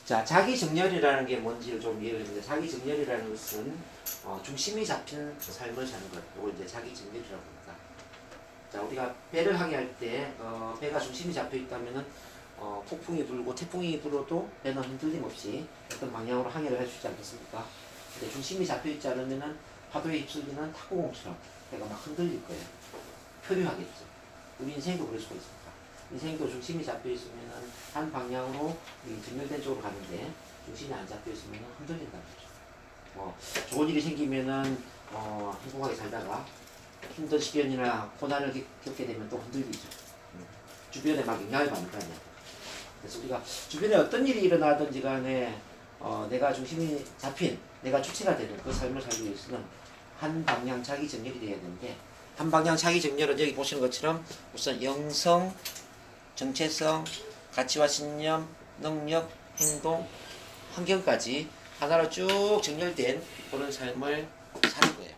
자, 자기 정렬이라는 게 뭔지를 좀 이해를 해주는데, 자기 정렬이라는 것은 중심이 잡힌 삶을 사는 것. 이걸 이제 자기 정렬이라고 합니다. 자, 우리가 배를 하게 할 때 배가 중심이 잡혀 있다면은 폭풍이 불고 태풍이 불어도 배는 흔들림 없이 어떤 방향으로 항해를 할 수 있지 않겠습니까? 근데 중심이 잡혀 있지 않으면은 파도에 휩쓸리는 탁구공처럼 배가 막 흔들릴 거예요. 표류하겠죠. 우리 인생도 그럴 수가 있습니다. 인생도 중심이 잡혀 있으면은 한 방향으로 정렬된 쪽으로 가는데 중심이 안 잡혀 있으면은 흔들린다는 거죠. 좋은 일이 생기면은 행복하게 살다가 힘든 시련이나 고난을 겪게 되면 또 흔들리죠. 주변에 막 영향을 받는 거 아니야. 그래서 우리가 주변에 어떤 일이 일어나든지 간에 내가 중심이 잡힌, 내가 주체가 되는 그 삶을 살기 위해서는 한 방향 자기 정렬이 되어야 되는데, 한 방향 자기 정렬은 여기 보시는 것처럼 우선 영성, 정체성, 가치와 신념, 능력, 행동, 환경까지 하나로 쭉 정렬된 그런 삶을 사는 거예요.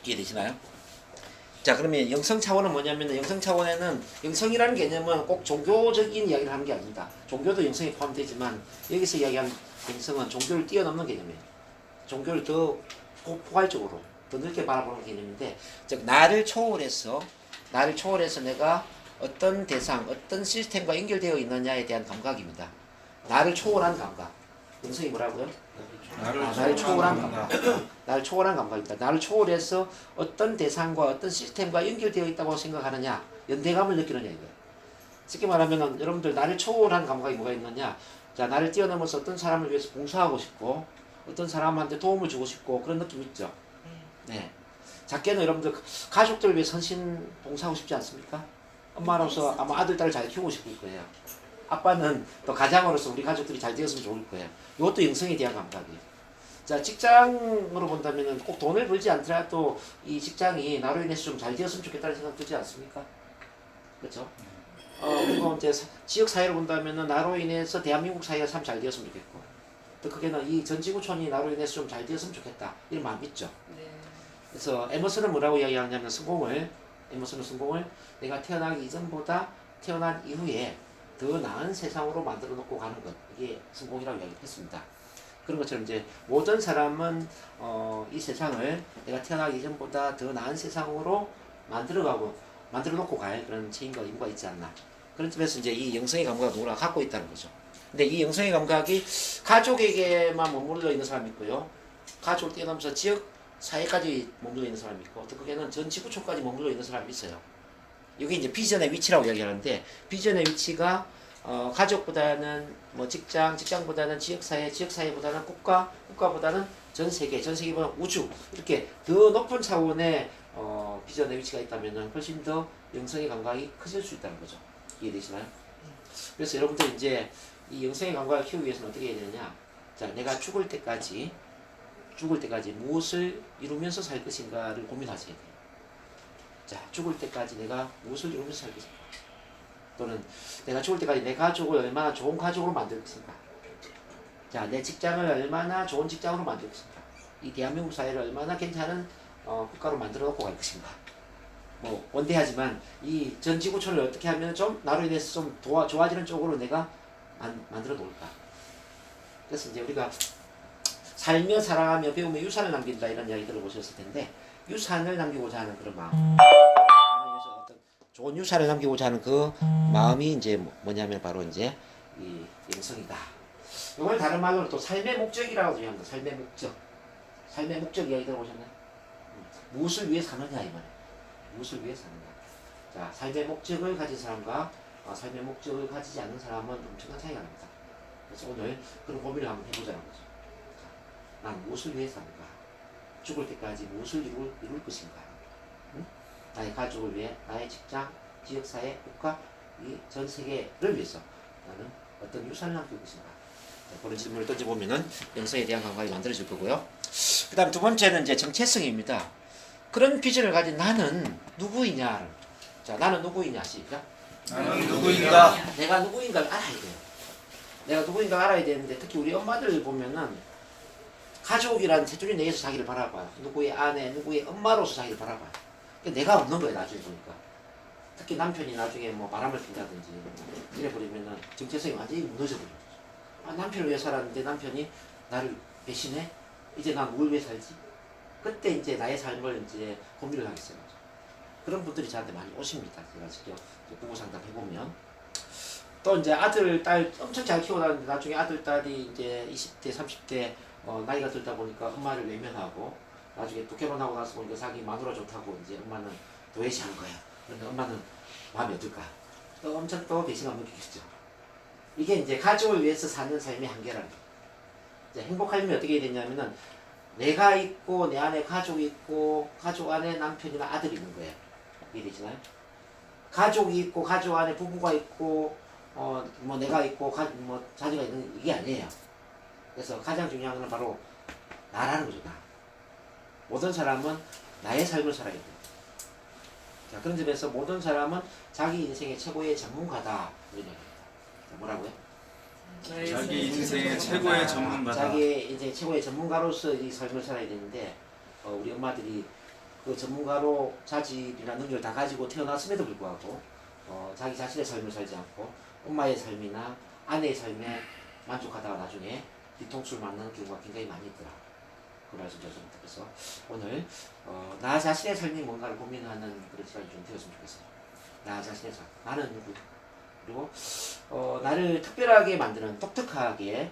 이해되시나요? 자, 그러면 영성 차원은 뭐냐면, 영성 차원에는 영성이라는 개념은 꼭 종교적인 이야기를 하는 게 아닙니다. 종교도 영성에 포함되지만 여기서 이야기한 영성은 종교를 뛰어넘는 개념이에요. 종교를 더 포괄적으로 더 넓게 바라보는 개념인데, 즉 나를 초월해서 내가 어떤 대상, 어떤 시스템과 연결되어 있느냐에 대한 감각입니다. 나를 초월한 감각. 영성이 뭐라고요? 나를 초월한 감각. 나를 초월한 감각입니다. 나를 초월해서 어떤 대상과 어떤 시스템과 연결되어 있다고 생각하느냐, 연대감을 느끼느냐 이거예요. 쉽게 말하면 여러분들 나를 초월한 감각이 뭐가 있느냐, 자, 나를 뛰어넘어서 어떤 사람을 위해서 봉사하고 싶고 어떤 사람한테 도움을 주고 싶고 그런 느낌 있죠? 네. 작게는 여러분들 가족들을 위해 선신 봉사하고 싶지 않습니까? 엄마로서 아마 아들, 딸을 잘 키우고 싶을 거예요. 아빠는 또 가장으로서 우리 가족들이 잘 되었으면 좋을 거예요. 이것도 영성에 대한 감각이에요. 자, 직장으로 본다면 꼭 돈을 벌지 않더라도 이 직장이 나로 인해서 좀 잘 되었으면 좋겠다는 생각 들지 않습니까? 그렇죠? 그리고 이제 지역 사회를 본다면 나로 인해서 대한민국 사회가 참 잘 되었으면 좋겠고, 또 그게는 이 전 지구촌이 나로 인해서 좀 잘 되었으면 좋겠다 이런 마음이 있죠. 네. 그래서 에머슨은 뭐라고 이야기하냐면, 에머슨은 성공을 내가 태어나기 이전보다 태어난 이후에 더 나은 세상으로 만들어 놓고 가는 것, 이게 성공이라고 이야기했습니다. 그런 것처럼 이제 모든 사람은 이 세상을 내가 태어나기 이전보다 더 나은 세상으로 만들어 놓고 갈 그런 책임과 의무가 있지 않나. 그런 점에서 이제 이 영성의 감각을 누구나 갖고 있다는 거죠. 근데 이 영성의 감각이 가족에게만 머물러 있는 사람이 있고요. 가족을 뛰어넘어서 지역 사회까지 머물러 있는 사람이 있고, 또 그게는 전 지구촌까지 머물러 있는 사람이 있어요. 이게 이제 비전의 위치라고 이야기하는데, 비전의 위치가 가족보다는 뭐 직장보다는 지역사회, 지역사회보다는 국가보다는 전 세계보다는 우주, 이렇게 더 높은 차원의 비전의 위치가 있다면 훨씬 더 영성의 감각이 커질 수 있다는 거죠. 이해되시나요? 그래서 여러분들 이제 이 영성의 감각을 키우기 위해서는 어떻게 해야 되느냐? 자, 내가 죽을 때까지 무엇을 이루면서 살 것인가를 고민하셔야 돼요. 자, 죽을 때까지 내가 무엇을 이루면서 살 것인가? 또는 내가 죽을 때까지 내 가족을 얼마나 좋은 가족으로 만들 것인가? 자, 내 직장을 얼마나 좋은 직장으로 만들 것인가? 이 대한민국 사회를 얼마나 괜찮은 국가로 만들어 놓고 갈 것인가? 뭐 원대하지만 이 전 지구촌을 어떻게 하면 좀 나로 인해서 좀 좋아지는 쪽으로 내가 만들어 놓을까? 그래서 이제 우리가 살며 사랑하며 배우며 유산을 남긴다 이런 이야기 들어보셨을 텐데, 유산을 남기고자 하는 그런 마음, 어떤 좋은 유산을 남기고자 하는 그 마음이 이제 뭐냐면 바로 이제 이 영성이다. 이걸 다른 말로 또 삶의 목적이라고 합니다. 삶의 목적 이야기 들어보셨나요? 무엇을 위해 사느냐 이 말이에요. 무엇을 위해 사느냐. 자, 삶의 목적을 가진 사람과 삶의 목적을 가지지 않는 사람은 엄청난 차이가 납니다. 그래서 오늘 그런 고민을 한번 해보자는 거죠. 난 무엇을 위해 사는가? 죽을 때까지 무엇을 이룰 것인가? 응? 나의 가족을 위해, 나의 직장, 지역사회, 국가, 이 전 세계를 위해서 나는 어떤 유산을 남길 것인가? 자, 그런 질문을 던져보면은 영성에 대한 감각이 만들어질 거고요. 그 다음 두 번째는 이제 정체성입니다. 그런 비전을 가진 나는 누구이냐? 자, 나는 누구이냐? 시작. 나는 누구인가? 내가 누구인가를 알아야 돼요. 내가 누구인가 알아야 되는데, 특히 우리 엄마들 보면은 가족이라는 테두리 내에서 자기를 바라봐요. 누구의 아내, 누구의 엄마로서 자기를 바라봐요. 내가 없는 거예요, 나중에 보니까. 특히 남편이 나중에 뭐 바람을 핀다든지 이래 버리면은 정체성이 완전히 무너져 버려요. 남편을 위해 살았는데 남편이 나를 배신해? 이제 난 뭘 위해 살지? 그때 이제 나의 삶을 이제 고민을 하게 되는 거죠. 그런 분들이 저한테 많이 오십니다. 제가 직접 부부 상담 해보면. 또 이제 아들, 딸 엄청 잘 키워놨는데 나중에 아들, 딸이 이제 20대, 30대 나이가 들다 보니까 엄마를 외면하고 나중에 또 결혼하고 나서 보니까 자기 마누라 좋다고 이제 엄마는 도외시한 거야. 그런데 엄마는 마음이 어떨까? 또 엄청 또 배신감 느끼겠죠. 이게 이제 가족을 위해서 사는 삶의 한계라는 거예요. 이제 행복하려면 어떻게 해야 되냐면은 내가 있고 내 안에 가족이 있고 가족 안에 남편이나 아들이 있는 거예요. 이해되시나요? 가족이 있고 가족 안에 부부가 있고 뭐 내가 있고 뭐 자녀가 있는 이게 아니에요. 그래서 가장 중요한 건 바로 나라는 거죠. 나. 모든 사람은 나의 삶을 살아야 돼요. 자, 그런 점에서 모든 사람은 자기 인생의 최고의 전문가다 이런 얘기입니다. 자, 뭐라고요? 자기 인생의 최고의 전문가다. 자기 인생 최고의 전문가로서 이 삶을 살아야 되는데 우리 엄마들이 그 전문가로 자질이나 능력을 다 가지고 태어났음에도 불구하고 자기 자신의 삶을 살지 않고 엄마의 삶이나 아내의 삶에 만족하다가 나중에 뒤통수를 맞는 경우가 굉장히 많이 있더라. 그 말씀 드렸습니다. 그래서 오늘 나 자신의 삶이 뭔가를 고민하는 그런 시간이 좀 되었으면 좋겠어요. 나 자신의 삶, 나는 누구? 그리고 나를 특별하게 만드는 독특하게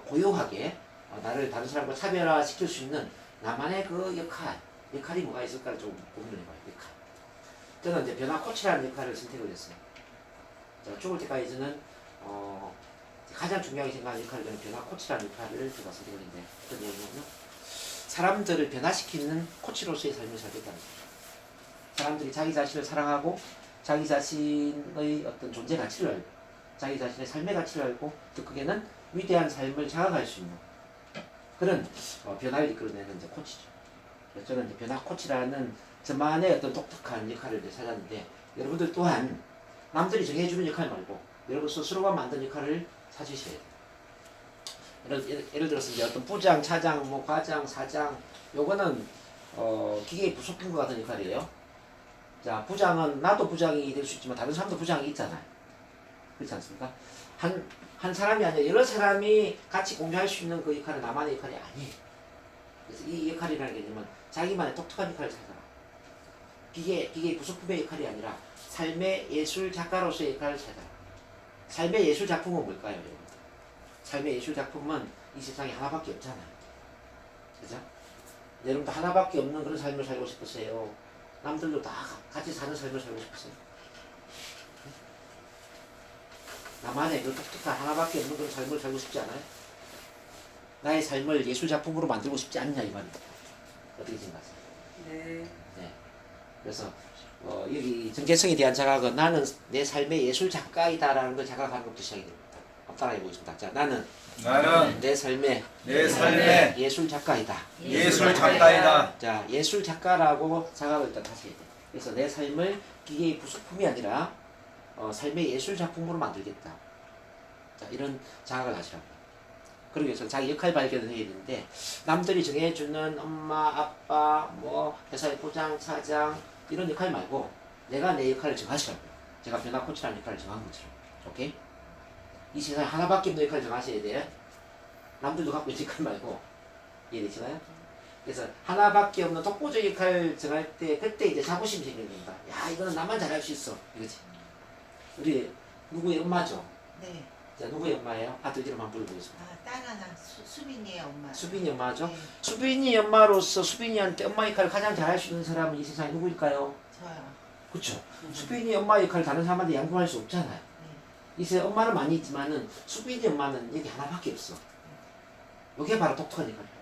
고유하게 나를 다른 사람과 차별화시킬 수 있는 나만의 그 역할이 뭐가 있을까를 좀 고민을 해봐요. 역할. 저는 이제 변화 코치라는 역할을 선택을 했어요. 자, 죽을 때까지는 가장 중요하게 생각하는 역할을 저는 변화 코치라는 역할을 제가 선택을 했는데 어떤 내용이냐면 사람들을 변화시키는 코치로서의 삶을 살겠다는 거예요. 사람들이 자기 자신을 사랑하고 자기 자신의 어떤 존재 가치를 알고 자기 자신의 삶의 가치를 알고 또 그게는 위대한 삶을 자각할 수 있는 그런 변화를 이끌어내는 이제 코치죠. 그래서 저는 이제 변화 코치라는 저만의 어떤 독특한 역할을 이제 찾았는데 여러분들 또한 남들이 정해주는 역할 말고 여러분 스스로가 만든 역할을 찾으셔야 돼요. 예를 들어서 이제 어떤 부장, 차장, 뭐 과장, 사장 요거는 기계의 부속품과 같은 역할이에요. 자, 부장은 나도 부장이 될 수 있지만 다른 사람도 부장이 있잖아요. 그렇지 않습니까? 한 사람이 아니라 여러 사람이 같이 공유할 수 있는 그 역할은 나만의 역할이 아니에요. 그래서 이 역할이라는 개념은 자기만의 독특한 역할을 찾아라. 기계의 부속품의 역할이 아니라 삶의 예술 작가로서의 역할을 찾아라. 삶의 예술 작품은 뭘까요, 여러분? 삶의 예술 작품은 이 세상에 하나밖에 없잖아요. 그죠? 여러분도 하나밖에 없는 그런 삶을 살고 싶으세요? 남들도 다 같이 사는 삶을 살고 싶으세요? 나만의 그 독특한 하나밖에 없는 그런 삶을 살고 싶지 않아요? 나의 삶을 예술 작품으로 만들고 싶지 않냐 이 말입니다. 어떻게 생각하세요? 네. 네. 그래서 여기 정체성에 대한 자각은 나는 내 삶의 예술 작가이다라는 걸 자각하는 것부터 시작이 됩니다. 따라해 보겠습니다. 자, 나는 내 삶의 예술 작가이다. 예술 작가이다. 자, 예술 작가라고 자각을 일단 하셔야 돼요. 그래서 내 삶을 기계의 부속품이 아니라 삶의 예술 작품으로 만들겠다. 자, 이런 자각을 하시라고. 그러기 위해서 자기 역할 발견을 해야 되는데 남들이 정해주는 엄마, 아빠, 뭐 회사의 부장, 차장 이런 역할 말고 내가 내 역할을 정하시라고요. 제가 변화 코치라는 역할을 정한 것처럼. 오케이? 이 세상에 하나밖에 없는 역할을 정하셔야 돼. 남들도 갖고 있는 역할 말고. 이해되시나요? 그래서 하나밖에 없는 독보적 역할을 정할 때 그때 이제 자부심이 생기는 겁니다. 야, 이거는 나만 잘할 수 있어. 이거지. 우리 누구의 엄마죠? 네. 자, 누구의 엄마예요? 아들 이름 한번 불러보겠습니다. 딸 하나 수빈이의 엄마. 수빈이 엄마죠? 네. 수빈이 엄마로서 수빈이한테 엄마 역할을 가장 잘할 수 있는 사람은 이 세상에 누구일까요? 저요. 그렇죠. 수빈이 엄마 역할을 다른 사람한테 양보할 수 없잖아요. 이 세상에 엄마는 많이 있지만은 수빈이 엄마는 여기 하나밖에 없어. 이게 바로 독특한 역할이에요.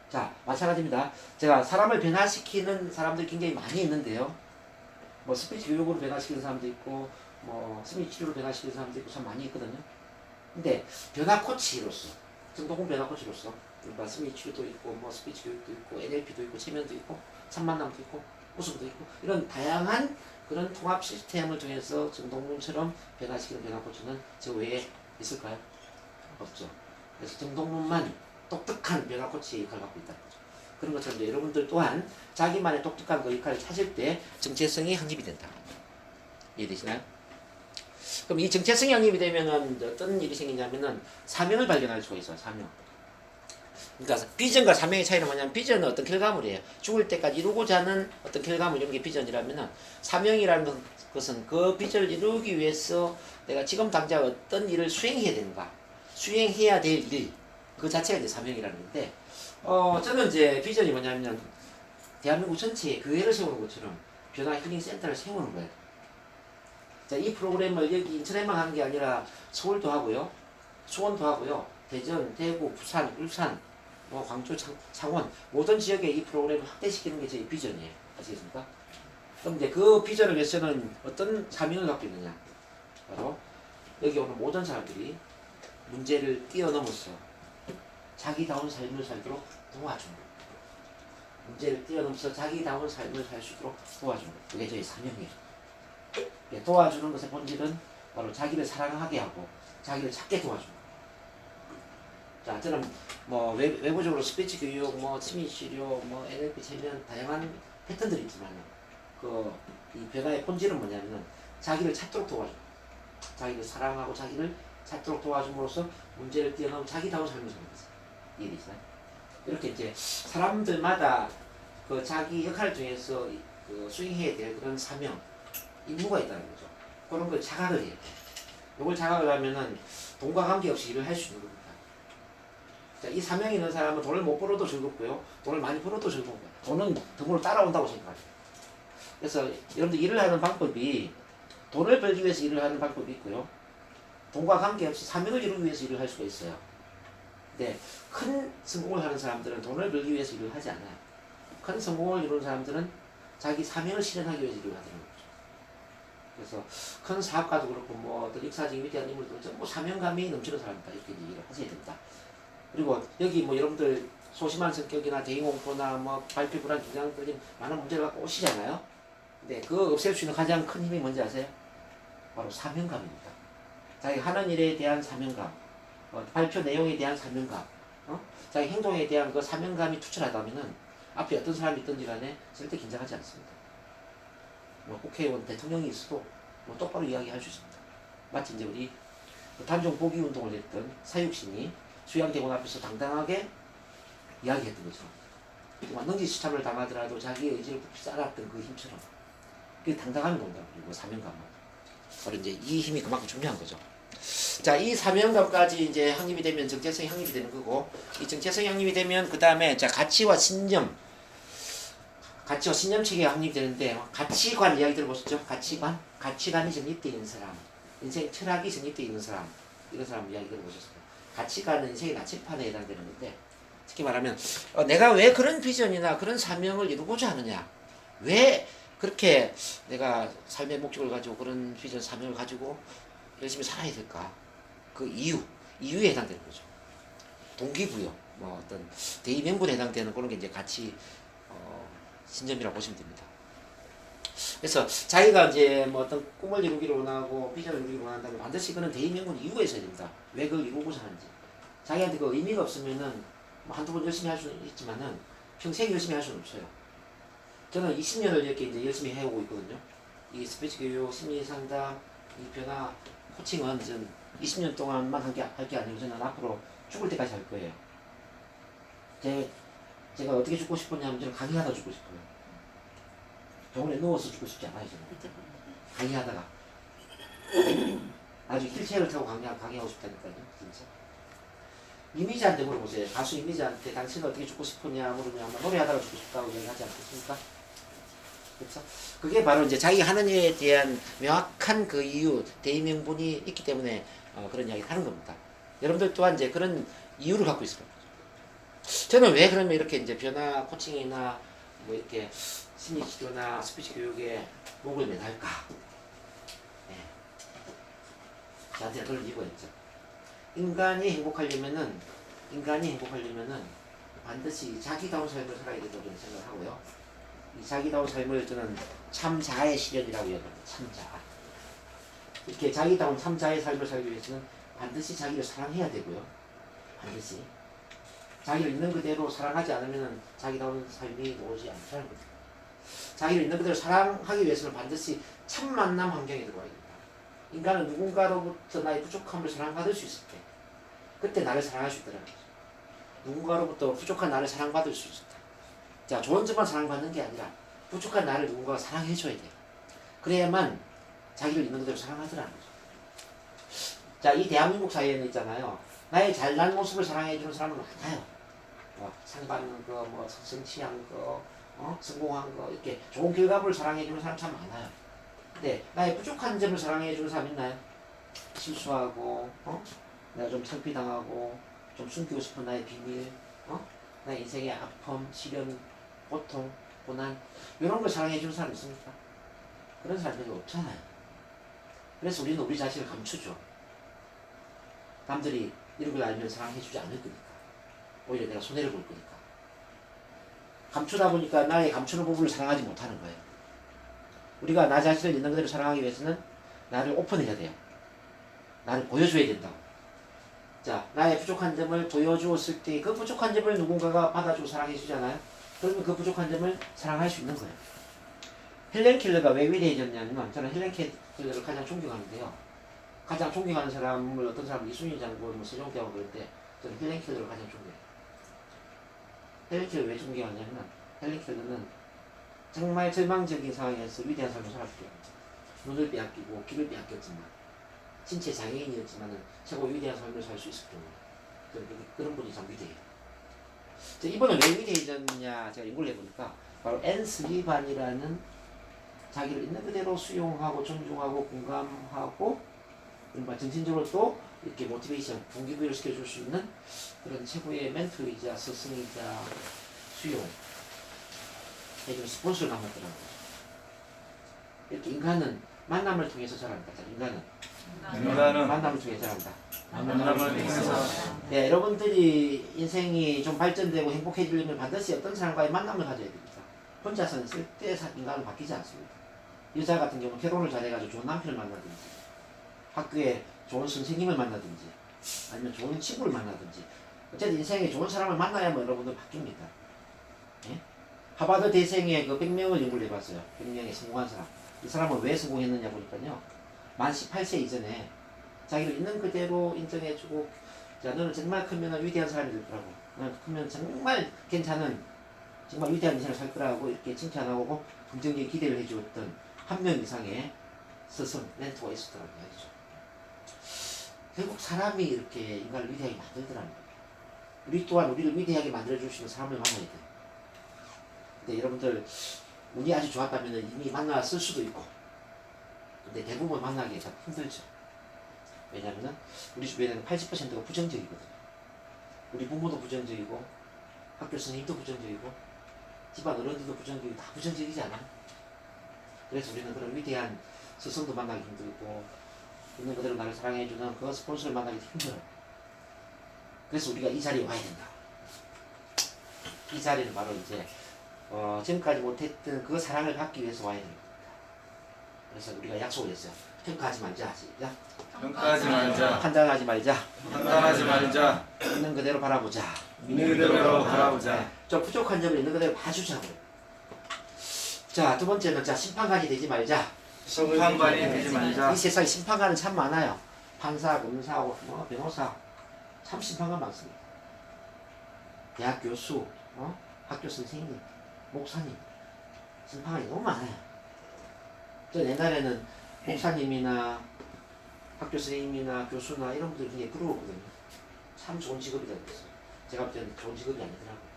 자, 마찬가지입니다. 제가 사람을 변화시키는 사람들이 굉장히 많이 있는데요. 뭐 스피치 교육으로 변화시키는 사람도 있고 뭐 스피치 치료로 변화시키는 사람도 있고 참 많이 있거든요. 근데 변화 코치로서 정동훈 변화 코치로서 그러니까 스피치 치료도 있고 뭐 스피치 교육도 있고 NLP도 있고 체면도 있고 참만남도 있고 우승도 있고 이런 다양한 그런 통합 시스템을 통해서 정동문처럼 변화시키는 변화 코치는 저 외에 있을까요? 없죠. 그래서 정동문만 독특한 변화 코치의 역할을 갖고 있다는 거죠. 그런 것처럼 이제 여러분들 또한 자기만의 독특한 그 역할을 찾을 때 정체성이 확립이 된다. 이해되시나요? 그럼 이 정체성이 확립이 되면은 어떤 일이 생기냐면은 사명을 발견할 수가 있어요. 사명. 그러니까 비전과 사명의 차이는 뭐냐면 비전은 어떤 결과물이에요. 죽을 때까지 이루고자 하는 어떤 결과물 이런 게 비전이라면은 사명이라는 것은 그 비전을 이루기 위해서 내가 지금 당장 어떤 일을 수행해야 되는가, 수행해야 될 일, 그 자체가 이제 사명이라는 건데, 저는 이제 비전이 뭐냐면 대한민국 전체에 교회를 세우는 것처럼 변화 힐링 센터를 세우는 거예요. 자, 이 프로그램을 여기 인천에만 하는 게 아니라 서울도 하고요, 수원도 하고요, 대전, 대구, 부산, 울산, 광주, 창원 모든 지역에 이 프로그램을 확대시키는 게 저희 비전이에요. 아시겠습니까? 그럼 이제 그 비전을 위해서는 어떤 사명을 갖고 있느냐? 바로 여기 오는 모든 사람들이 문제를 뛰어넘어서 자기다운 삶을 살도록 도와주는 거예요. 문제를 뛰어넘어서 자기다운 삶을 살 수 있도록 도와주는 거예요. 그게 저희 사명이에요. 도와주는 것의 본질은 바로 자기를 사랑하게 하고 자기를 찾게 도와주는 거예요. 자, 저는 뭐 외부적으로 스피치 교육, 뭐 심리 치료, 뭐 NLP 체면 다양한 패턴들이 있지만 이 변화의 본질은 뭐냐면은 자기를 찾도록 도와줘. 자기를 사랑하고 자기를 찾도록 도와줌으로써 문제를 뛰어넘은 자기다운 삶을 사는 거죠. 이해되시나요? 이렇게 이제 사람들마다 그 자기 역할 중에서 그 수행해야 될 그런 사명, 임무가 있다는 거죠. 그런 걸 자각을 해야 돼. 이걸 자각을 하면은 돈과 관계없이 일을 할 수 있는 겁니다. 자, 이 사명이 있는 사람은 돈을 못 벌어도 즐겁고요. 돈을 많이 벌어도 즐거운 거예요. 돈은 덤으로 따라온다고 생각해요. 그래서 여러분들 일을 하는 방법이 돈을 벌기 위해서 일을 하는 방법이 있고요. 돈과 관계없이 사명을 이루기 위해서 일을 할 수가 있어요. 근데 큰 성공을 하는 사람들은 돈을 벌기 위해서 일을 하지 않아요. 큰 성공을 이루는 사람들은 자기 사명을 실현하기 위해서 일을 하더라는 거죠. 그래서 큰 사업가도 그렇고 뭐 어떤 역사적인 위대한 인물도 전부 사명감이 넘치는 사람이다. 이렇게 이제 일을 하셔야 됩니다. 그리고 여기 뭐 여러분들 소심한 성격이나 대인공포나 뭐 발표 불안, 긴장 떨림 많은 문제를 갖고 오시잖아요. 근데 그거 없앨 수 있는 가장 큰 힘이 뭔지 아세요? 바로 사명감입니다. 자기 하는 일에 대한 사명감, 발표 내용에 대한 사명감, 자기 행동에 대한 그 사명감이 투철하다면은 앞에 어떤 사람이 있든지 간에 절대 긴장하지 않습니다. 뭐 국회의원, 대통령이 있어도 뭐 똑바로 이야기할 수 있습니다. 마치 이제 우리 단종 보기 운동을 했던 사육신이 수양대군 앞에서 당당하게 이야기했던 것처럼 능지시참을 당하더라도 자기의 의지를 굳이 쌓았던 그 힘처럼 그게 당당함이 온다고 그리고 사명감만. 바로 이제 이 힘이 그만큼 중요한 거죠. 자, 이 사명감까지 이제 확립이 되면 정체성이 확립이 되는 거고, 이 정체성이 확립이 되면 그 다음에 자 가치와 신념 체계가 확립이 되는데 가치관 이야기 들어보셨죠? 가치관이 정립되어 있는 사람, 인생 철학이 정립되어 있는 사람, 이런 사람 이야기 들어보셨어요? 가치관은 인생의 나침판에 해당되는 건데, 특히 말하면 내가 왜 그런 비전이나 그런 사명을 이루고자 하느냐, 왜 그렇게 내가 삶의 목적을 가지고 그런 비전 사명을 가지고 열심히 살아야 될까, 그 이유에 해당되는 거죠. 동기부여, 뭐 어떤 대의명분에 해당되는 그런 게 이제 가치 신념이라고 보시면 됩니다. 그래서 자기가 이제 뭐 어떤 꿈을 이루기를 원하고 비전을 이루기를 원한다면 반드시 그는 대의명분 이유가 있어야 됩니다. 왜 그걸 이루고자 하는지. 자기한테 그 의미가 없으면은 뭐 한두 번 열심히 할 수는 있지만은 평생 열심히 할 수는 없어요. 저는 20년을 이렇게 이제 열심히 해오고 있거든요. 이 스피치 교육, 심리 상담, 이 변화 코칭은 전 20년 동안만 할 게 아니고 저는 앞으로 죽을 때까지 할 거예요. 제가 어떻게 죽고 싶었냐면 저는 강의하다 죽고 싶어요. 병원에 누워서 죽고 싶지 않아요. 저는 강의하다가 아주 휠체어를 타고 강의하고 싶다니까요. 진짜. 이미지한테 물어보세요. 가수 이미지한테 당신은 어떻게 죽고 싶었냐 물으면 아마 노래하다가 죽고 싶다고 얘기하지 않겠습니까? 그렇죠? 그게 바로 이제 자기 하는 일에 대한 명확한 그 이유, 대의명분이 있기 때문에 그런 이야기를 하는 겁니다. 여러분들 또한 이제 그런 이유를 갖고 있을 겁니다. 저는 왜 그러면 이렇게 이제 변화 코칭이나 뭐 이렇게 심리 치료나 스피치 교육에 목을 매달까? 네. 저한테 그런 이유가 있죠. 인간이 행복하려면은 반드시 자기다운 삶을 살아야 된다고 저는 생각하고요. 이 자기다운 삶을 저는 참자의 실현이라고 얘기합니다. 참자. 이렇게 자기다운 참자의 삶을 살기 위해서는 반드시 자기를 사랑해야 되고요. 반드시. 자기를 있는 그대로 사랑하지 않으면 자기다운 삶이 오지 않다는 거죠. 자기를 있는 그대로 사랑하기 위해서는 반드시 참 만남 환경에 들어가야 됩니다. 인간은 누군가로부터 나의 부족함을 사랑받을 수 있을 때 그때 나를 사랑할 수 있더라는 거죠. 누군가로부터 부족한 나를 사랑받을 수 있다. 자, 좋은 점만 사랑받는 게 아니라 부족한 나를 누군가가 사랑해줘야 돼요. 그래야만 자기를 있는 그대로 사랑하더라는 거죠. 자, 이 대한민국 사회에는 있잖아요. 나의 잘난 모습을 사랑해주는 사람은 많아요. 상 받는 거, 성취한 거, 성공한 거, 이렇게 좋은 결과물을 사랑해주는 사람 참 많아요. 근데 나의 부족한 점을 사랑해주는 사람 있나요? 실수하고, 내가 좀 창피당하고, 좀 숨기고 싶은 나의 비밀, 나의 인생의 아픔, 시련, 고통, 고난, 이런 걸 사랑해주는 사람 있습니까? 그런 사람들이 없잖아요. 그래서 우리는 우리 자신을 감추죠. 남들이 이런 걸 알면 사랑해주지 않을 거니까. 오히려 내가 손해를 볼 거니까. 감추다 보니까 나의 감추는 부분을 사랑하지 못하는 거예요. 우리가 나 자신을 있는 그대로 사랑하기 위해서는 나를 오픈해야 돼요. 나를 보여줘야 된다고. 자, 나의 부족한 점을 보여주었을 때 그 부족한 점을 누군가가 받아주고 사랑해주잖아요. 그러면 그 부족한 점을 사랑할 수 있는 거예요. 헬렌 켈러가 왜 위대해졌냐면, 저는 헬렌 켈러를 가장 존경하는데요. 가장 존경하는 사람을 어떤 사람은 이순신 장군, 세종대왕 그런데 저는 헬렌 켈러를 가장 존경해요. 헬렌 켈러 왜 존경하냐면, 헬렌 켈러는 정말 절망적인 상황에서 위대한 삶을 살았고요. 눈을 빼앗기고 귀를 빼앗겼지만 신체 장애인이었지만 최고 위대한 삶을 살 수 있었던 그런 분이 참 위대해요. 이번에 왜 위대해졌냐 제가 연구를 해보니까 바로 앤 슬리반이라는 자기를 있는 그대로 수용하고 존중하고 공감하고 정신적으로 또 이렇게 모티베이션, 동기부여를 시켜줄 수 있는 그런 최고의 멘토이자 스승이자 수용 해주는 스폰서를 만났더라고요. 이렇게 인간은 만남을 통해서 자란다. 인간은 만남을 통해서 자란다. 만남을 통해서 네, 여러분들이 인생이 좀 발전되고 행복해지려면 반드시 어떤 사람과의 만남을 가져야 됩니다. 혼자서는 절대 인간은 바뀌지 않습니다. 여자 같은 경우는 결혼을 잘해가지고 좋은 남편을 만나든지 학교에 좋은 선생님을 만나든지 아니면 좋은 친구를 만나든지 어쨌든 인생에 좋은 사람을 만나야만 여러분들 바뀝니다. 예? 하버드 대생의 그 100명을 연구를 해봤어요. 100명의 성공한 사람. 이 사람은 왜 성공했느냐 보니까요. 만 18세 이전에 자기를 있는 그대로 인정해주고 자, 너는 정말 크면 위대한 사람이 될 거라고. 너는 크면 정말 괜찮은 정말 위대한 인생을 살 거라고 이렇게 칭찬하고 긍정적인 기대를 해주었던 한 명 이상의 스승, 멘토가 있었다고 해야죠. 결국 사람이 이렇게 인간을 위대하게 만들더라는 거예요. 우리 또한 우리를 위대하게 만들어줄 수 있는 사람을 만나야 돼요. 근데 여러분들 운이 아주 좋았다면 이미 만났을 수도 있고 근데 대부분 만나기 참 힘들죠. 왜냐하면 우리 주변에는 80%가 부정적이거든요. 우리 부모도 부정적이고 학교 선생님도 부정적이고 집안 어른들도 부정적이고 다 부정적이지 않아? 그래서 우리는 그런 위대한 스승도 만나기 힘들고 있는 그대로 나를 사랑해주는 그 스폰서를 만나기 힘들어요. 그래서 우리가 이 자리에 와야 된다. 이 자리는 바로 이제 지금까지 못했던 그 사랑을 받기 위해서 와야 됩니다. 그래서 우리가 약속을 했어요. 평가하지 말자. 시작. 평가하지 말자. 판단하지 말자. 판단하지 말자. 있는 그대로 바라보자. 있는 그대로 바라보자. 네, 좀 부족한 점을 있는 그대로 봐주자고요. 자, 두 번째는 자 심판관이 되지 말자. 심판관이 되지 말자. 이 세상에 심판관은 참 많아요. 판사, 검사, 변호사 참 심판관 많습니다. 대학 교수, 학교 선생님, 목사님 심판관이 너무 많아요. 저 옛날에는 목사님이나 학교 선생님이나 교수나 이런 분들 굉장히 부러웠거든요. 참 좋은 직업이다 그랬어요. 제가 볼 때는 좋은 직업이 아니더라고요.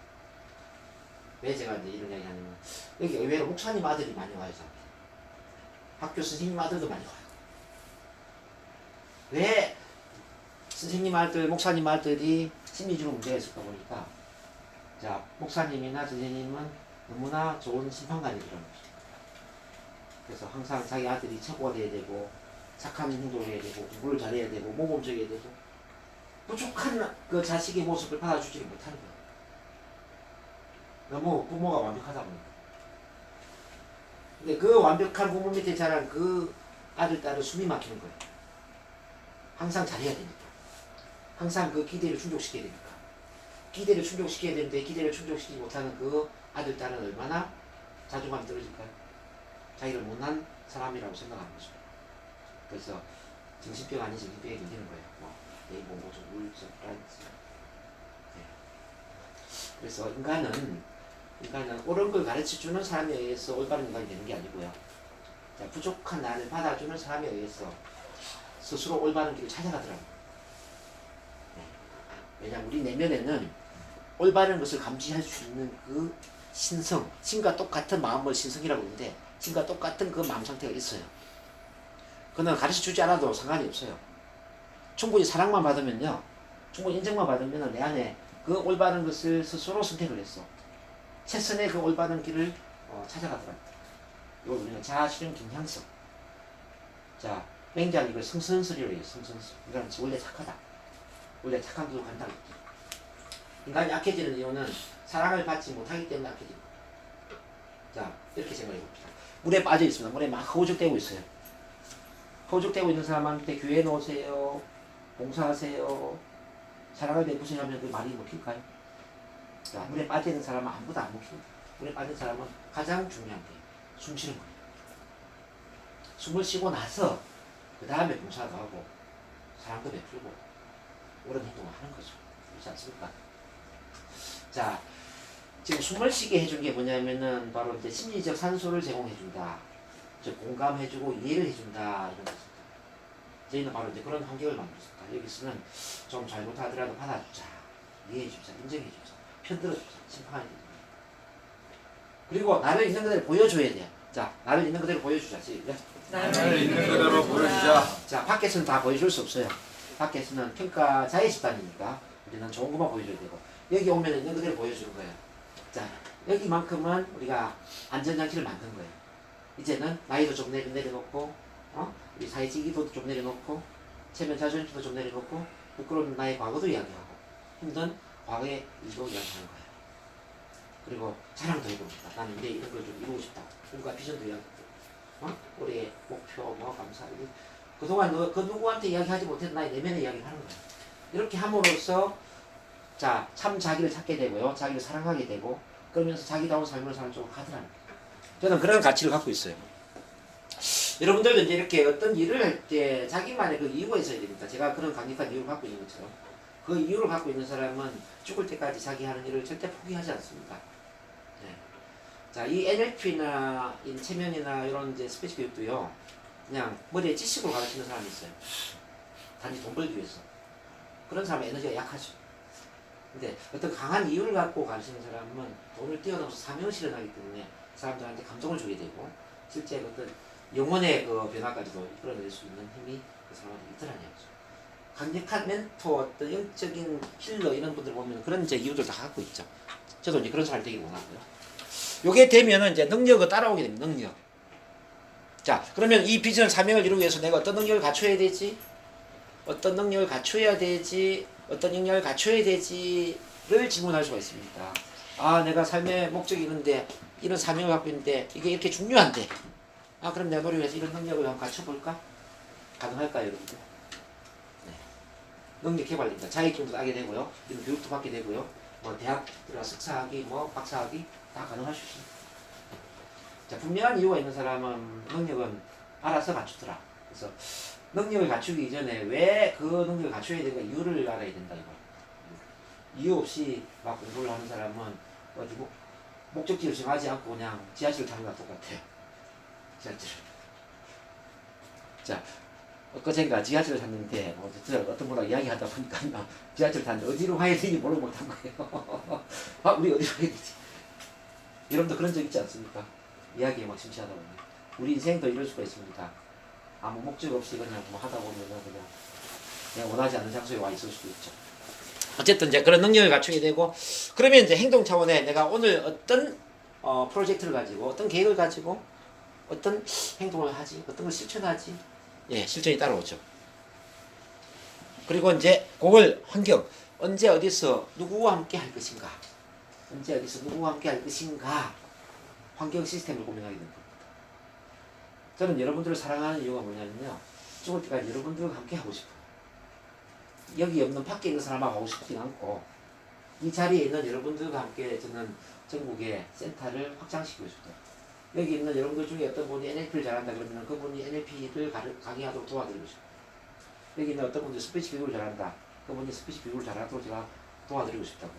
왜 제가 이제 이런 이야기 하냐면 여기 의외로 목사님 아들이 많이 와요. 저한테. 학교 선생님 아들도 많이 와요. 왜 선생님 아들, 목사님 아들이 심리적으로 문제가 있을까 보니까 자, 목사님이나 선생님은 너무나 좋은 심판관이더라고요. 그래서 항상 자기 아들이 최고가 돼야 되고 착한 행동을 해야 되고 공부를 잘해야 되고 모범적이어야 되고 부족한 그 자식의 모습을 받아주지 못하는 거예요. 너무 부모가 완벽하다 보니까. 근데 그 완벽한 부모 밑에 자란 그 아들, 딸은 숨이 막히는 거예요. 항상 잘해야 되니까. 항상 그 기대를 충족시켜야 되니까. 기대를 충족시켜야 되는데 기대를 충족시키지 못하는 그 아들, 딸은 얼마나 자존감이 떨어질까요? 자기를 못난 사람이라고 생각하는 거죠. 그래서 정신병 아닌 정신병이 생기는 거예요. 뭐 뇌공고증, 우울증, 불안증. 네. 그래서 인간은 옳은 걸 가르쳐주는 사람에 의해서 올바른 인간이 되는 게 아니고요. 자, 부족한 나를 받아주는 사람에 의해서 스스로 올바른 길을 찾아가더라고요. 네. 왜냐하면 우리 내면에는 올바른 것을 감지할 수 있는 그 신성, 신과 똑같은 마음을 신성이라고 하는데 신과 똑같은 그 마음 상태가 있어요. 그는 가르쳐주지 않아도 상관이 없어요. 충분히 사랑만 받으면요, 충분히 인정만 받으면 내 안에 그 올바른 것을 스스로 선택을 했어. 최선의 그 올바른 길을 찾아가더랍니다. 이걸 우리는 자아실현 경향성. 자, 굉장히 이걸 성선설이라고 해요. 성선설. 인간은 원래 착하다. 원래 착한 길로 간다. 인간이 약해지는 이유는 사랑을 받지 못하기 때문에 약해집니다. 자, 이렇게 생각해 봅시다. 물에 빠져 있습니다. 물에 막 허우적대고 있어요. 허우적대고 있는 사람한테 교회에 놓으세요. 봉사하세요. 사랑을 베푸세요 하면 그 말이 먹힐까요? 자, 물에 빠져 있는 사람은 아무도 안 먹힙니다. 물에 빠진 사람은 가장 중요한 게 숨 쉬는 거예요. 숨을 쉬고 나서 그 다음에 봉사도 하고 사랑도 베풀고 옳은 행동을 하는 거죠. 그렇지 않습니까? 자, 지금 숨을 쉬게 해준 게 뭐냐면은 바로 이제 심리적 산소를 제공해준다. 즉 공감해주고 이해를 해준다 이런 것입니다. 저희는 바로 이제 그런 환경을 만들었습니다. 여기서는 좀 잘못하더라도 받아주자, 이해해주자, 인정해주자, 편들어주자, 심판하게 됩니다. 그리고 나를 있는 그대로 보여줘야 돼요. 자, 나를 있는 그대로 보여주자. 시작. 나를 있는 그대로 보여주자. 자, 밖에서는 다 보여줄 수 없어요. 밖에서는 평가자의 집단이니까 우리는 좋은 것만 보여줘야 되고 여기 오면 있는 그대로 보여주는 거예요. 자, 여기만큼은 우리가 안전장치를 만든 거예요. 이제는 나이도 좀 내려놓고 우리 사회지기도 좀 내려놓고 체면 자존심도 좀 내려놓고 부끄러운 나의 과거도 이야기하고 힘든 과거의 일도 이야기하는 거예요. 그리고 자랑도 해봅니다. 나는 미래에 이런 걸 좀 이루고 싶다. 꿈과 비전도 이야기하고 우리의 목표, 뭐 감사 그동안 그 누구한테 이야기하지 못했던 나의 내면의 이야기를 하는 거예요. 이렇게 함으로써 자, 참 자기를 찾게 되고요. 자기를 사랑하게 되고 그러면서 자기다운 삶을 사는 쪽으로 가더라는 거예요. 저는 그런 가치를 갖고 있어요. 여러분들도 이제 이렇게 어떤 일을 할 때 자기만의 그 이유가 있어야 됩니다. 제가 그런 강력한 이유를 갖고 있는 것처럼 그 이유를 갖고 있는 사람은 죽을 때까지 자기 하는 일을 절대 포기하지 않습니다. 네. 자, 이 NLP나 이 체면이나 이런 이제 스피치 교육도요, 그냥 머리에 지식으로 가르치는 사람이 있어요. 단지 돈 벌기 위해서. 그런 사람은 에너지가 약하죠. 근데 어떤 강한 이유를 갖고 가르치는 사람은 돈을 뛰어넘어서 사명을 실현하기 때문에 사람들한테 감동을 주게 되고 실제 어떤 영혼의 그 변화까지도 이끌어낼 수 있는 힘이 그 사람한테 있더라는 얘기죠. 강력한 멘토, 어떤 영적인 힐러 이런 분들 보면 그런 이제 이유들 다 갖고 있죠. 저도 이제 그런 사람이 되길 원하고요. 요게 되면은 이제 능력을 따라오게 됩니다. 능력. 자, 그러면 이 비전 사명을 이루기 위해서 내가 어떤 능력을 갖춰야 되지? 어떤 능력을 갖춰야 되지? 어떤 역량을 갖춰야 되지를 질문할 수가 있습니다. 아, 내가 삶의 목적이 있는데 이런 사명을 갖고 있는데 이게 이렇게 중요한데 아, 그럼 내가 노력해서 이런 능력을 한번 갖춰볼까? 가능할까요, 여러분들? 네. 능력 개발입니다. 자격증도 따게 되고요. 이런 교육도 받게 되고요. 뭐 대학 들어가 석사학위, 뭐 박사학위 다 가능할 수 있습니다. 자, 분명한 이유가 있는 사람은 능력은 알아서 갖추더라. 그래서 능력을 갖추기 이전에 왜 그 능력을 갖춰야 되는가 이유를 알아야 된다 이거. 이유 없이 막 공부를 하는 사람은 어디 목적지를 정하지 않고 그냥 지하철 타는 것과 똑같아요. 지하철. 자, 엊그젠가 지하철을 탔는데 어떤 분하고 이야기하다 보니까 지하철 탔는데 어디로 가야 되는지 모르고 못한 거예요. 아, 우리 어디로 가야 되지? 여러분도 그런 적 있지 않습니까? 이야기에 막 심취하다 보면 우리 인생도 이럴 수가 있습니다. 아무 목적 없이 그냥 뭐 하다 보면 그냥 원하지 않는 장소에 와 있을 수도 있죠. 어쨌든 이제 그런 능력을 갖추게 되고 그러면 이제 행동 차원에 내가 오늘 어떤 프로젝트를 가지고 어떤 계획을 가지고 어떤 행동을 하지, 어떤 걸 실천하지, 예, 실천이 따라오죠. 그리고 이제 그걸 환경 언제 어디서 누구와 함께 할 것인가, 언제 어디서 누구와 함께 할 것인가 환경 시스템을 고민하게 됩니다. 저는 여러분들을 사랑하는 이유가 뭐냐면요. 죽을 때까지 여러분들과 함께 하고 싶어요. 여기 없는 밖에 있는 사람하고 하고 싶진 않고 이 자리에 있는 여러분들과 함께 저는 전국의 센터를 확장시키고 싶어요. 여기 있는 여러분들 중에 어떤 분이 NLP를 잘한다 그러면 그분이 NLP를 강의하도록 도와드리고 싶어요. 여기는 어떤 분들이 스피치 교육을 잘한다. 그분이 스피치 교육을 잘하도록 제가 도와드리고 싶다고.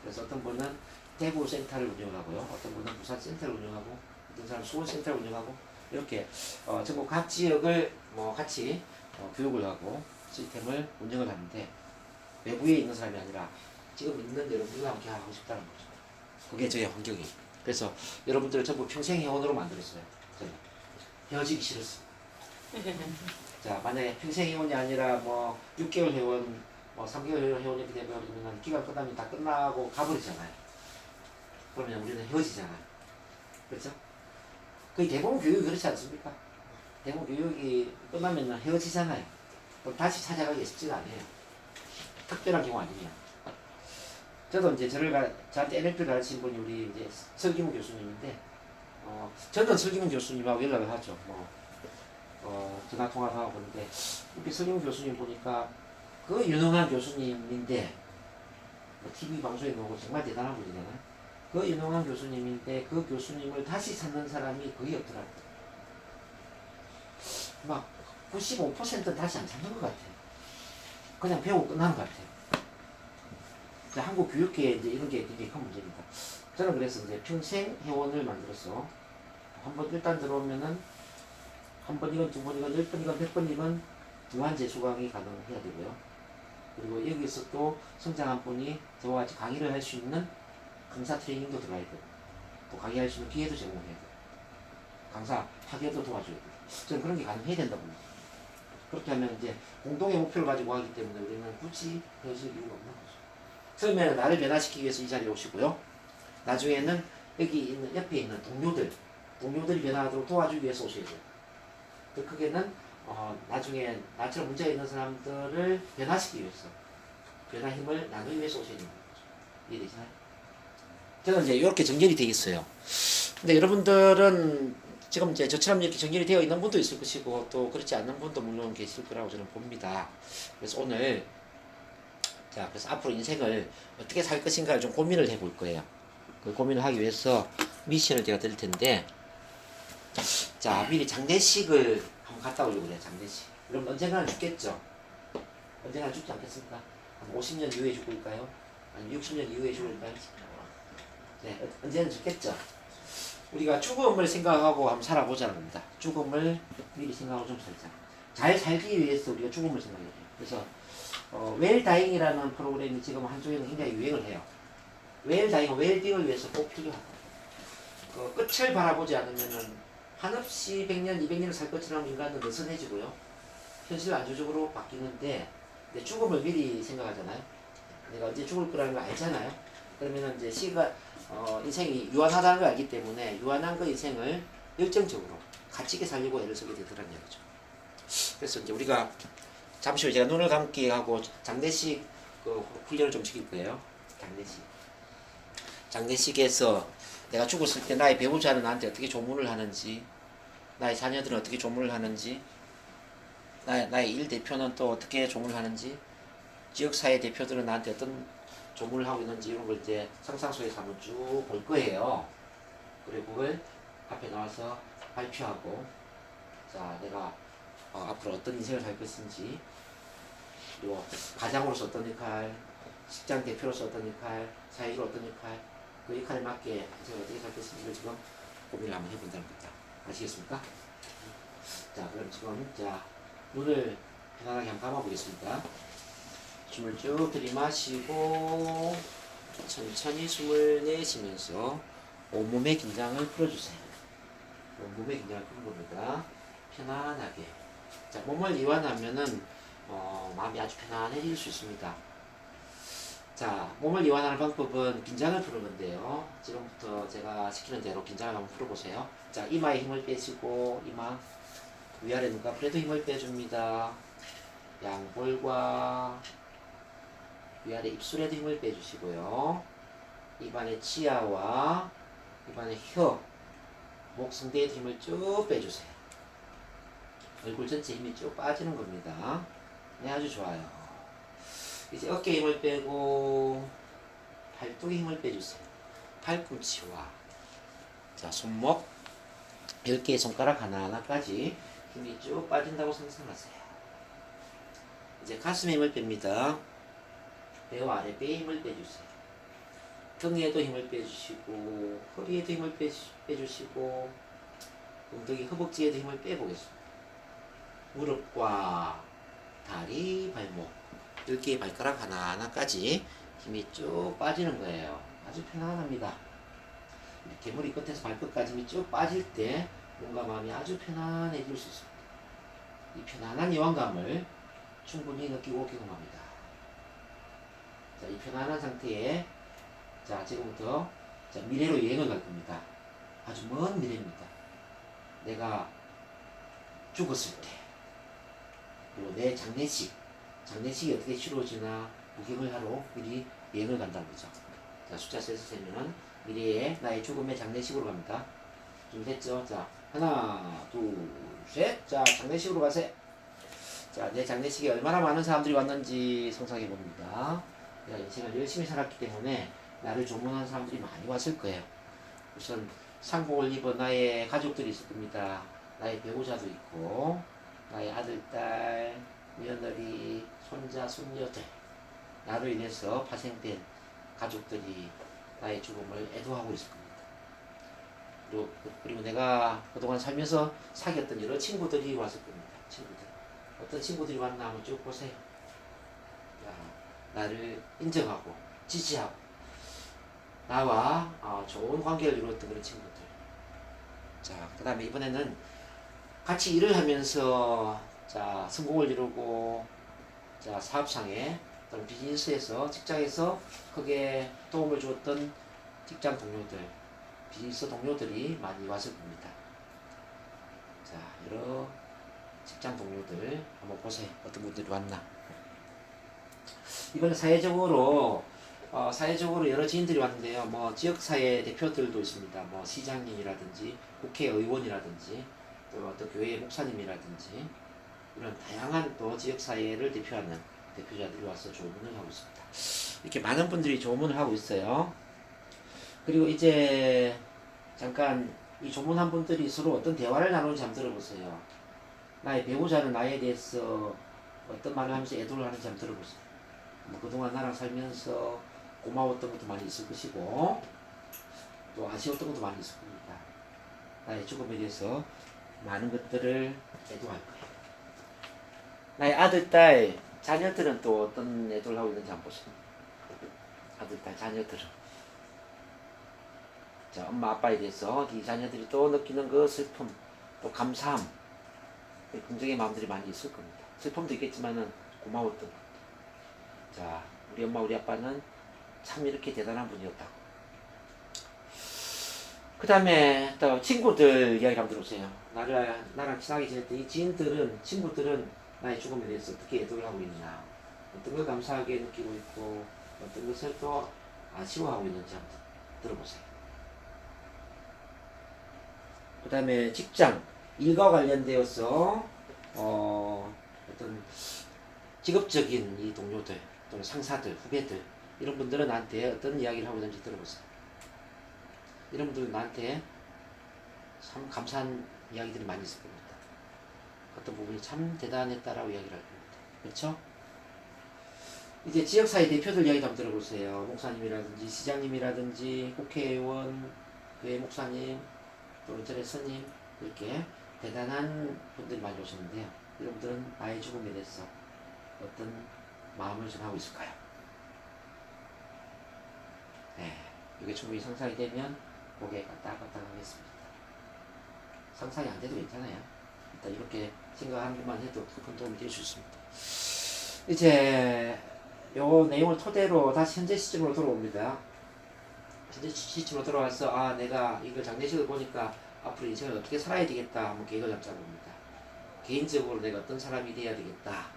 그래서 어떤 분은 대구 센터를 운영하고요. 어떤 분은 부산 센터를 운영하고, 어떤 사람은 수원 센터를 운영하고, 이렇게 전국 각 지역을 같이 교육을 하고 시스템을 운영을 하는데, 외부에 있는 사람이 아니라 지금 있는 여러분들과 함께 하고 싶다는 거죠. 그게 저의 환경이. 그래서 여러분들을 전부 평생 회원으로 만들었어요. 저는 헤어지기 싫었어요. 자, 만약에 평생 회원이 아니라 6개월 회원, 3개월 회원 이렇게 되면 기간 끝나면 다 끝나고 가버리잖아요. 그러면 우리는 헤어지잖아요. 그렇죠? 거의 대부분 교육이 그렇지 않습니까? 대부분 교육이 끝나면 헤어지잖아요. 그럼 다시 찾아가기 쉽지가 않아요. 특별한 경우 아니면. 저도 이제 저한테 NLP 가르친 분이 우리 이제 설기문 교수님인데, 저는 설기문 교수님하고 연락을 하죠. 전화 통화도 하고 그러는데, 우리 설기문 교수님 보니까 그 유능한 교수님인데, TV 방송에 나오고 정말 대단한 분이잖아요. 그 유능한 교수님인데, 그 교수님을 다시 찾는 사람이 거의 없더라고요. 막 95%는 다시 안 찾는 것 같아요. 그냥 배우고 끝나는 것 같아요. 한국 교육계에 이제 이런 게 굉장히 큰 문제입니다. 저는 그래서 이제 평생 회원을 만들어서 한번 일단 들어오면은 한 번이건 두 번이건 10번이건 100번이건 무한 재수강이 가능해야 되고요. 그리고 여기서 또 성장한 분이 저와 같이 강의를 할 수 있는 강사 트레이닝도 들어가야 되고, 또 강의할 수 있는 기회도 제공해야 되고, 강사 학위도 도와줘야 되고, 저는 그런 게 가능해야 된다고 봅니다. 그렇게 하면 이제 공동의 목표를 가지고 하기 때문에 우리는 굳이 헤어질 이유가 없는 거죠. 처음에는 나를 변화시키기 위해서 이 자리에 오시고요. 나중에는 여기 있는 옆에 있는 동료들이 변화하도록 도와주기 위해서 오셔야 돼요. 더 크게는 나중에 나처럼 문제가 있는 사람들을 변화시키기 위해서, 변화 힘을 나누기 위해서 오셔야 되는 거죠. 이해되시나요? 저는 이제 이렇게 정렬이 되어 있어요. 근데 여러분들은 지금 이제 저처럼 이렇게 정렬이 되어 있는 분도 있을 것이고, 또 그렇지 않는 분도 물론 계실 거라고 저는 봅니다. 그래서 오늘 그래서 앞으로 인생을 어떻게 살 것인가를 좀 고민을 해볼 거예요. 그 고민을 하기 위해서 미션을 제가 드릴 텐데, 자, 미리 장례식을 한번 갔다 오려고 그래요. 장례식. 그럼 언젠가는 죽겠죠? 언젠가는 죽지 않겠습니까? 한 50년 이후에 죽을까요? 아니면 60년 이후에 죽을까요? 네, 언제는 죽겠죠? 우리가 죽음을 생각하고 한번 살아보자는 겁니다. 죽음을 미리 생각하고 좀 살자. 잘 살기 위해서 우리가 죽음을 생각해야 돼요. 그래서 웰다잉이라는 프로그램이 지금 한쪽에는 굉장히 유행을 해요. 웰다잉, 웰빙을 위해서 꼭 필요하다. 끝을 바라보지 않으면은 한없이 100년, 200년을 살 것처럼 인간은 느슨해지고요. 현실 안주적으로 바뀌는데, 죽음을 미리 생각하잖아요. 내가 언제 죽을 거라는 걸 알잖아요. 그러면은 이제 인생이 유한하다는 걸 알기 때문에 유한한 그 인생을 열정적으로 가치 있게 살려고 애를 쓰게 되더라는 얘기죠. 그래서 이제 우리가 잠시 후에 제가 눈을 감게 하고 장례식 훈련을 좀 시킬 거예요. 장례식에서 내가 죽었을 때 나의 배우자는 나한테 어떻게 조문을 하는지, 나의 자녀들은 어떻게 조문을 하는지, 나의 일 대표는 또 어떻게 조문을 하는지, 지역사회 대표들은 나한테 어떤 조문을 하고 있는지, 이런 걸 이제 상상 속에서 한번 쭉 볼 거예요. 그리고 그걸 앞에 나와서 발표하고, 자, 내가 앞으로 어떤 인생을 살 것인지, 그리고 가장으로서 어떤 역할, 직장 대표로서 어떤 역할, 사회적으로 어떤 역할, 그 역할에 맞게 인생을 어떻게 살 것인지를 지금 고민을 한번 해본다는 겁니다. 아시겠습니까? 자, 그럼 지금 눈을 편안하게 한번 감아보겠습니다. 숨을 쭉 들이마시고 천천히 숨을 내쉬면서 온몸의 긴장을 풀어주세요. 온몸의 긴장을 푸는 겁니다. 편안하게. 자, 몸을 이완하면은 마음이 아주 편안해질 수 있습니다. 자, 몸을 이완하는 방법은 긴장을 푸는 건데요. 지금부터 제가 시키는 대로 긴장을 한번 풀어보세요. 자, 이마에 힘을 빼시고, 이마 위아래 눈꺼풀에도 힘을 빼줍니다. 양볼과 위아래 입술에도 힘을 빼주시고요. 입안의 치아와 입안의 혀, 목성대에도 힘을 쭉 빼주세요. 얼굴 전체 힘이 쭉 빠지는 겁니다. 네, 아주 좋아요. 이제 어깨에 힘을 빼고 팔뚝에 힘을 빼주세요. 팔꿈치와 손목 10개의 손가락 하나하나까지 힘이 쭉 빠진다고 상상하세요. 이제 가슴에 힘을 뺍니다. 배와 아랫배에 힘을 빼주세요. 등에도 힘을 빼주시고 허리에도 힘을 빼주시고 엉덩이 허벅지에도 힘을 빼보겠습니다. 무릎과 다리, 발목 10개의 발가락 하나하나까지 힘이 쭉 빠지는 거예요. 아주 편안합니다. 이렇게 머리 끝에서 발끝까지 힘이 쭉 빠질 때 몸과 마음이 아주 편안해질 수 있습니다. 이 편안한 여왕감을 충분히 느끼고 경험합니다. 자, 이 편안한 상태에 자, 지금부터 자, 미래로 여행을 갈 겁니다. 아주 먼 미래입니다. 내가 죽었을 때, 그리고 내 장례식이 어떻게 치러지나 구경을 하러 미리 여행을 간다는 거죠. 자, 숫자 세서 세면은 미래에 나의 죽음의 장례식으로 갑니다. 준비됐죠? 자, 하나, 둘, 셋. 자, 장례식으로 가세요. 자, 내 장례식에 얼마나 많은 사람들이 왔는지 상상해 봅니다. 내가 인생을 열심히 살았기 때문에 나를 조문한 사람들이 많이 왔을 거예요. 우선 상복을 입은 나의 가족들이 있을 겁니다. 나의 배우자도 있고 나의 아들, 딸, 며느리, 손자, 손녀들, 나로 인해서 파생된 가족들이 나의 죽음을 애도하고 있을 겁니다. 그리고 내가 그동안 살면서 사귀었던 여러 친구들이 왔을 겁니다. 친구들. 어떤 친구들이 왔나 한번 쭉 보세요. 야, 나를 인정하고 지지하고 나와 좋은 관계를 이루었던 그런 친구들. 자, 그 다음에 이번에는 같이 일을 하면서 자, 성공을 이루고 자, 사업상에 또는 비즈니스에서 직장에서 크게 도움을 주었던 직장 동료들, 비즈니스 동료들이 많이 왔을 겁니다. 자, 여러 직장 동료들 한번 보세요. 어떤 분들이 왔나. 이번에 사회적으로 여러 지인들이 왔는데요. 뭐 지역사회 대표들도 있습니다. 뭐 시장님이라든지 국회의원이라든지 또 어떤 교회 목사님이라든지 이런 다양한 또 지역사회를 대표하는 대표자들이 와서 조문을 하고 있습니다. 이렇게 많은 분들이 조문을 하고 있어요. 그리고 이제 잠깐 이 조문한 분들이 서로 어떤 대화를 나누는지 한번 들어보세요. 나의 배우자는 나에 대해서 어떤 말을 하면서 애도를 하는지 한번 들어보세요. 뭐 그동안 나랑 살면서 고마웠던 것도 많이 있을 것이고 또 아쉬웠던 것도 많이 있을 겁니다. 나의 죽음에 대해서 많은 것들을 애도할 거예요. 나의 아들, 딸, 자녀들은 또 어떤 애도를 하고 있는지 한번 보세요. 아들, 딸, 자녀들은 자, 엄마, 아빠에 대해서 이 자녀들이 또 느끼는 그 슬픔, 또 감사함, 긍정의 마음들이 많이 있을 겁니다. 슬픔도 있겠지만은 고마웠던 것. 자, 우리 엄마, 우리 아빠는 참 이렇게 대단한 분이었다고. 그 다음에 또 친구들 이야기 한번 들어보세요. 나랑 친하게 지냈던 이 친구들은 나의 죽음에 대해서 어떻게 애도를 하고 있나, 어떤 걸 감사하게 느끼고 있고 어떤 것을 또 아쉬워하고 있는지 한번 들어보세요. 그 다음에 직장, 일과 관련되어서 어떤 직업적인 이 동료들 또는 상사들, 후배들 이런 분들은 나한테 어떤 이야기를 하고 있는지 들어보세요. 이런 분들은 나한테 참 감사한 이야기들이 많이 있을 겁니다. 어떤 부분이 참 대단했다라고 이야기를 할 겁니다. 그렇죠? 이제 지역사회 대표들 이야기 한번 들어보세요. 목사님이라든지 시장님이라든지 국회의원, 교회 목사님, 또는 전의 스님 이렇게 대단한 분들이 많이 오셨는데요. 이런 분들은 나의 죽음에 대해서 어떤 마음을 전하고 있을까요? 네, 이게 충분히 상상이 되면 고개 까딱까딱 하겠습니다. 상상이 안 돼도 괜찮아요. 일단 이렇게 생각하는 것만 해도 큰 도움이 될 수 있습니다. 이제 요 내용을 토대로 다시 현재 시점으로 돌아옵니다. 현재 시점으로 돌아와서 내가 이걸 장례식을 보니까 앞으로 인생을 어떻게 살아야 되겠다 한번 계획을 잡자고 합니다. 개인적으로 내가 어떤 사람이 돼야 되겠다.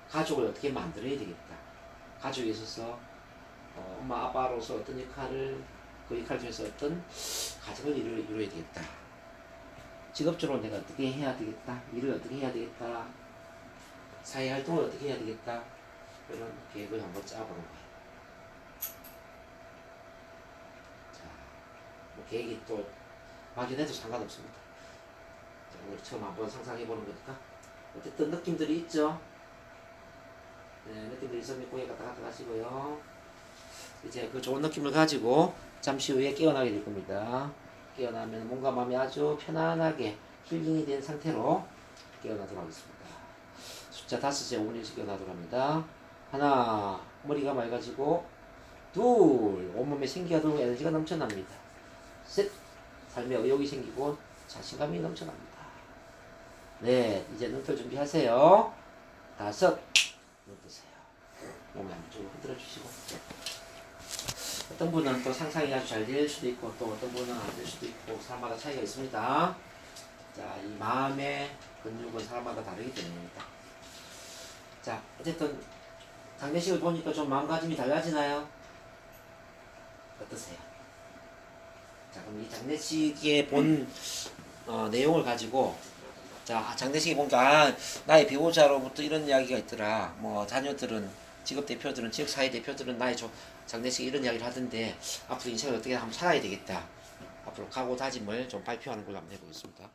가족을 어떻게 만들어야 되겠다. 가족에 있어서 엄마 아빠로서 어떤 역할을 그 역할을 통해서 어떤 가정을 이루어야 되겠다. 직업적으로 내가 어떻게 해야 되겠다. 일을 어떻게 해야 되겠다. 사회활동을 어떻게 해야 되겠다. 이런 계획을 한번 짜보는 거예요. 자, 뭐 계획이 또 막연해도 상관없습니다. 자, 오늘 처음 한번 상상해보는 거니까 어쨌든 느낌들이 있죠. 네, 느낌을 일선미 고개 갔다 갔다 가시고요. 이제 그 좋은 느낌을 가지고 잠시 후에 깨어나게 될 겁니다. 깨어나면 몸과 마음이 아주 편안하게 힐링이 된 상태로 깨어나도록 하겠습니다. 숫자 5에 5분 일씩 깨어나도록 합니다. 하나, 머리가 맑아지고, 둘, 온몸에 생기가 돌고 에너지가 넘쳐납니다. 셋, 삶에 의욕이 생기고 자신감이 넘쳐납니다. 넷, 이제 눈뜰 준비하세요. 5, 눈 뜨세요. 몸을 한번 쭉 흔들어 주시고. 어떤 분은 또 상상이 아주 잘 될 수도 있고 또 어떤 분은 안 될 수도 있고 사람마다 차이가 있습니다. 자, 이 마음의 근육은 사람마다 다르기 때문입니다. 자, 어쨌든 장례식을 보니까 좀 마음가짐이 달라지나요? 어떠세요? 자, 그럼 이 장례식에 본 내용을 가지고 자, 장례식에 보니까 나의 배우자로부터 이런 이야기가 있더라. 뭐 자녀들은 직업 대표들은 지역 사회 대표들은 나의 장례식에 이런 이야기를 하던데 앞으로 인생을 어떻게 한번 살아야 되겠다. 앞으로 각오 다짐을 좀 발표하는 걸로 한번 해보겠습니다.